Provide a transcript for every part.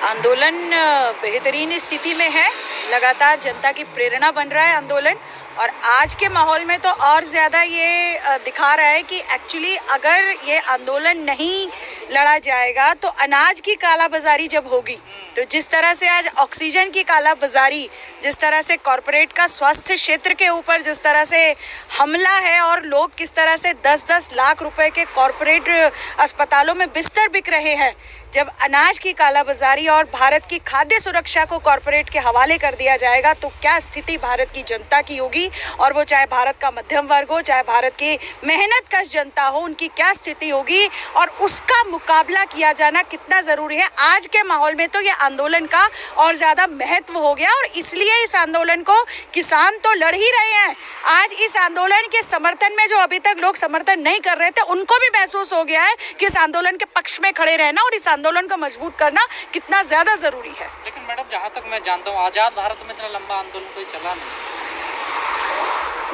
आंदोलन बेहतरीन स्थिति में है। लगातार जनता की प्रेरणा बन रहा है आंदोलन, और आज के माहौल में तो और ज़्यादा ये दिखा रहा है कि एक्चुअली अगर ये आंदोलन नहीं लड़ा जाएगा तो अनाज की कालाबाजारी जब होगी, तो जिस तरह से आज ऑक्सीजन की कालाबाजारी, जिस तरह से कॉरपोरेट का स्वास्थ्य क्षेत्र के ऊपर जिस तरह से हमला है और लोग किस तरह से 10-10 लाख रुपए के कॉरपोरेट अस्पतालों में बिस्तर बिक रहे हैं, जब अनाज की कालाबाजारी और भारत की खाद्य सुरक्षा को कॉरपोरेट के हवाले कर दिया जाएगा तो क्या स्थिति भारत की जनता की होगी, और वो चाहे भारत का मध्यम वर्ग हो, चाहे भारत की मेहनतकश जनता हो, उनकी क्या स्थिति होगी और उसका मुकाबला किया जाना कितना ज़रूरी है। आज के माहौल में तो ये आंदोलन का और ज़्यादा महत्व हो गया, और इसलिए इस आंदोलन को किसान तो लड़ ही रहे हैं। आज इस आंदोलन के समर्थन में जो अभी तक लोग समर्थन नहीं कर रहे थे, उनको भी महसूस हो गया है कि इस आंदोलन के पक्ष में खड़े रहना और इस आंदोलन को मजबूत करना कितना ज़्यादा ज़रूरी है। लेकिन मैडम, जहाँ तक मैं जानता हूँ, आज़ाद भारत में इतना लंबा आंदोलन कोई चला नहीं।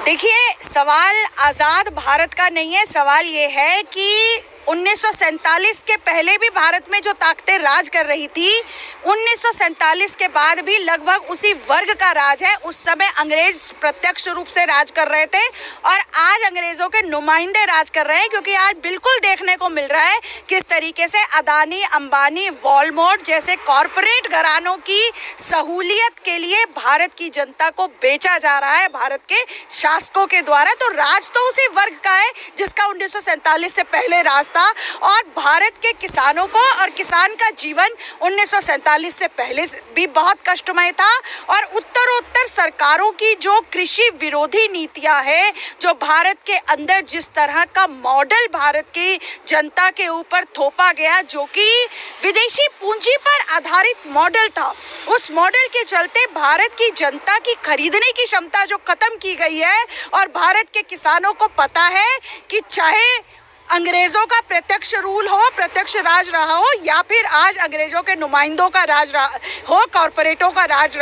देखिए, सवाल आज़ाद भारत का नहीं है, सवाल ये है कि 1947 के पहले भी भारत में जो ताकतें राज कर रही थी, 1947 के बाद भी लगभग उसी वर्ग का राज है। उस समय अंग्रेज प्रत्यक्ष रूप से राज कर रहे थे और आज अंग्रेज़ों के नुमाइंदे राज कर रहे हैं, क्योंकि आज बिल्कुल देखने को मिल रहा है किस तरीके से अदानी, अंबानी, वॉलमार्ट जैसे कॉरपोरेट घरानों की सहूलियत के लिए भारत की जनता को बेचा जा रहा है भारत के शासकों के द्वारा। तो राज तो उसी वर्ग का है जिसका 1947 से पहले राज था, और भारत के किसानों को और किसान का जीवन 1947 से पहले भी बहुत कष्टमय था। और उत्तरोत्तर सरकारों की जो कृषि विरोधी नीतियां हैं, जो भारत के अंदर जिस तरह का मॉडल भारत की जनता के ऊपर थोपा गया, जो कि विदेशी पूंजी पर आधारित मॉडल था, उस मॉडल के चलते भारत की जनता की खरीदने की क्षमता जो खत्म की गई है, और भारत के किसानों को पता है कि चाहे अंग्रेज़ों का प्रत्यक्ष रूल हो, प्रत्यक्ष राज रहा हो, या फिर आज अंग्रेज़ों के नुमाइंदों का राज रहा हो, कॉरपोरेटों का राज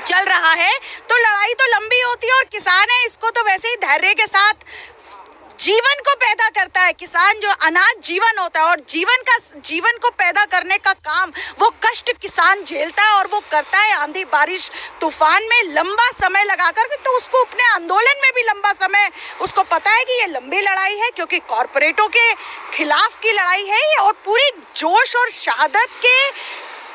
चल रहा है, तो लड़ाई तो लंबी होती है। और किसान है, इसको तो वैसे ही धैर्य के साथ जीवन को पैदा करता है। किसान जो अनाज जीवन होता है, और जीवन को पैदा करने का काम वो कष्ट किसान झेलता है, और वो करता है आंधी बारिश तूफान में लंबा समय लगा कर। तो उसको अपने आंदोलन में भी लंबा समय, उसको पता है कि ये लंबी लड़ाई है, क्योंकि कॉरपोरेटों के खिलाफ की लड़ाई है ये, और पूरी जोश और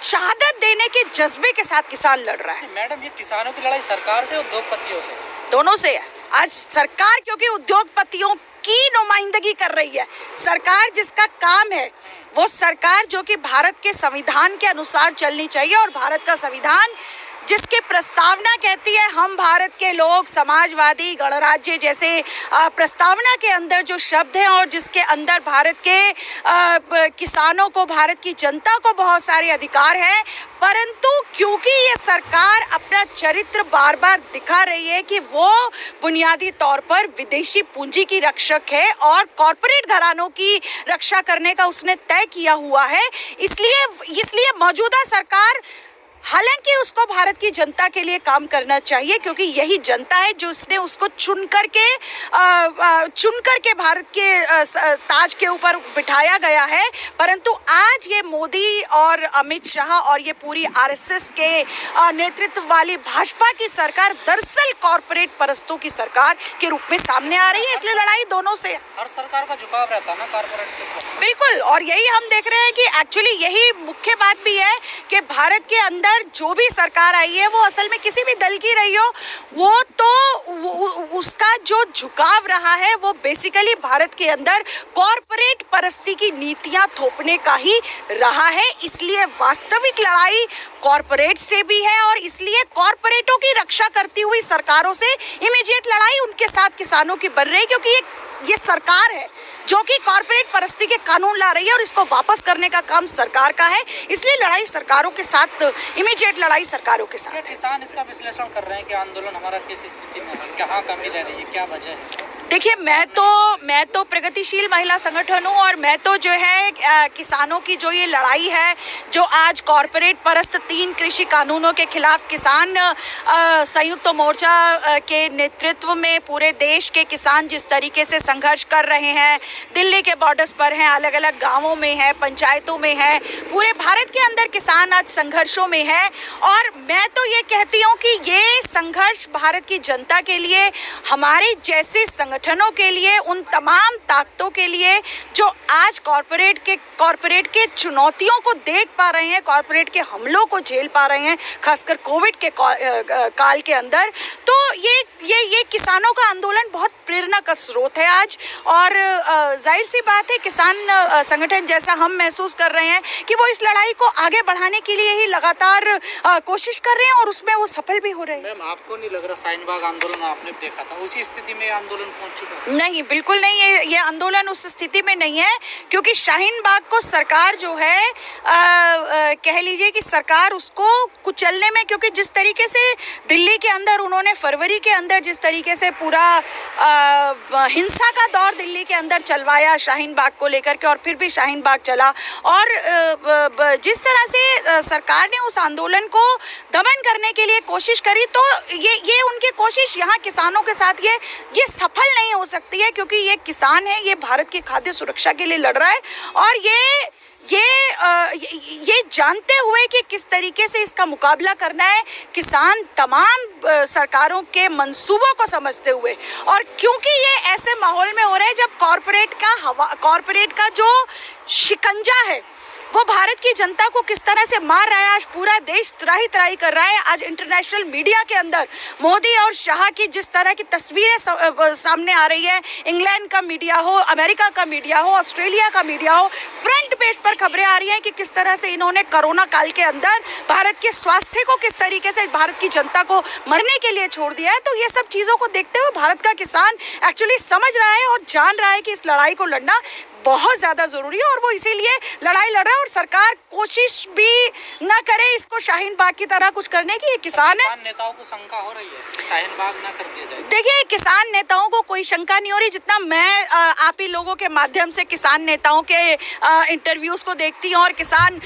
शहादत देने के जज्बे के साथ किसान लड़ रहा है। मैडम, ये किसानों की लड़ाई सरकार से, उद्योगपतियों से, दोनों से है। आज सरकार क्योंकि उद्योगपतियों की नुमाइंदगी कर रही है, सरकार जिसका काम है वो सरकार जो कि भारत के संविधान के अनुसार चलनी चाहिए, और भारत का संविधान जिसके प्रस्तावना कहती है हम भारत के लोग समाजवादी गणराज्य जैसे प्रस्तावना के अंदर जो शब्द हैं, और जिसके अंदर भारत के किसानों को, भारत की जनता को बहुत सारे अधिकार हैं, परंतु क्योंकि ये सरकार अपना चरित्र बार बार दिखा रही है कि वो बुनियादी तौर पर विदेशी पूंजी की रक्षक है और कॉरपोरेट घरानों की रक्षा करने का उसने तय किया हुआ है, इसलिए मौजूदा सरकार, हालांकि उसको भारत की जनता के लिए काम करना चाहिए, क्योंकि यही जनता है जो उसने उसको चुन करके भारत के ताज के ऊपर बिठाया गया है। परंतु आज ये मोदी और अमित शाह और ये पूरी आरएसएस के नेतृत्व वाली भाजपा की सरकार दरअसल कॉरपोरेट परस्तों की सरकार के रूप में सामने आ रही है, इसलिए लड़ाई दोनों से। हर सरकार का झुकाव रहता है ना कॉरपोरेट के। बिल्कुल, और यही हम देख रहे हैं कि एक्चुअली यही मुख्य बात भी है कि भारत के अंदर जो भी सरकार आई है वो असल में किसी भी दल की रही हो, वो तो उसका जो झुकाव रहा है वो बेसिकली भारत के अंदर कॉरपोरेट परस्ती की नीतियां थोपने का ही रहा है। इसलिए वास्तविक लड़ाई कॉरपोरेट से भी है, और इसलिए कॉरपोरेटों की रक्षा करती हुई सरकारों से इमीडिएट लड़ाई उनके साथ किसानों की बढ़ रही है, क्योंकि ये सरकार है जो कि कॉरपोरेट परस्ती के कानून ला रही है, और इसको वापस करने का काम सरकार का है। इसलिए लड़ाई सरकारों के साथ, इमीडिएट लड़ाई सरकारों के साथ। किसान इसका विश्लेषण कर रहे हैं कि आंदोलन हमारा किस स्थिति में है, कहाँ कमी रह रही है, क्या वजह है? देखिए, मैं तो प्रगतिशील महिला संगठन हूँ, और मैं तो जो है किसानों की जो ये लड़ाई है, जो आज कॉरपोरेट परस्त 3 कृषि कानूनों के खिलाफ किसान संयुक्त मोर्चा के नेतृत्व में पूरे देश के किसान जिस तरीके से संघर्ष कर रहे हैं, दिल्ली के बॉर्डर्स पर हैं, अलग अलग गांवों में हैं, पंचायतों में हैं, पूरे भारत के अंदर किसान आज संघर्षों में हैं। और मैं तो ये कहती हूँ कि ये संघर्ष भारत की जनता के लिए, हमारे जैसे संगठनों के लिए, उन तमाम ताकतों के लिए जो आज कॉरपोरेट के चुनौतियों को देख पा रहे हैं, कॉरपोरेट के हमलों को झेल पा रहे हैं, खासकर कोविड के काल के अंदर, तो ये किसानों का आंदोलन बहुत प्रेरणा का स्रोत है आज। और जाहिर सी बात है, किसान संगठन जैसा हम महसूस कर रहे हैं कि वो इस लड़ाई को आगे बढ़ाने के लिए ही लगातार कोशिश कर रहे हैं और उसमें वो सफल भी हो रहे हैं। मैम, आपको नहीं लग रहा शाहीन बाग आंदोलन आपने देखा था, उसी स्थिति में आंदोलन पहुंच चुका है? नहीं, बिल्कुल नहीं, ये आंदोलन उस स्थिति में नहीं है, क्योंकि शाहीन बाग को सरकार जो है कह लीजिए कि सरकार उसको कुचलने में, क्योंकि जिस तरीके से दिल्ली के अंदर उन्होंने फरवरी के अंदर जिस तरीके से पूरा हिंसा का दौर दिल्ली के अंदर चलवाया शाहीन बाग को लेकर के, और फिर भी शाहीन बाग चला, और जिस तरह से सरकार ने उस आंदोलन को दमन करने के लिए कोशिश करी, तो ये उनकी कोशिश यहाँ किसानों के साथ ये सफल नहीं हो सकती है, क्योंकि ये किसान है, ये भारत की खाद्य सुरक्षा के लिए लड़ रहा है, और ये जानते हुए कि किस तरीके से इसका मुकाबला करना है, किसान तमाम सरकारों के मंसूबों को समझते हुए, और क्योंकि ये ऐसे माहौल में हो रहा है जब कॉरपोरेट का जो शिकंजा है वो भारत की जनता को किस तरह से मार रहा है, आज पूरा देश त्राही कर रहा है। आज इंटरनेशनल मीडिया के अंदर मोदी और शाह की जिस तरह की तस्वीरें सामने आ रही है, इंग्लैंड का मीडिया हो, अमेरिका का मीडिया हो, ऑस्ट्रेलिया का मीडिया हो, फ्रंट पेज पर खबरें आ रही हैं कि किस तरह से इन्होंने कोरोना काल के अंदर भारत के स्वास्थ्य को किस तरीके से भारत की जनता को मरने के लिए छोड़ दिया है। तो ये सब चीज़ों को देखते हुए भारत का किसान एक्चुअली समझ रहा है और जान रहा है कि इस लड़ाई को लड़ना बहुत ज़्यादा ज़रूरी है, और वो इसीलिए लड़ाई लड़ रहा है। और सरकार कोशिश भी ना करे इसको शाहीन बाग की तरह कुछ करने की, ये किसान है। नेताओं को शंका हो रही है कि शाहीन बाग ना कर दिया जाए। देखिए, किसान नेताओं को कोई शंका नहीं हो रही, जितना मैं आप ही लोगों के माध्यम से किसान नेताओं के इंटरव्यूज़ को देखती हूँ और किसान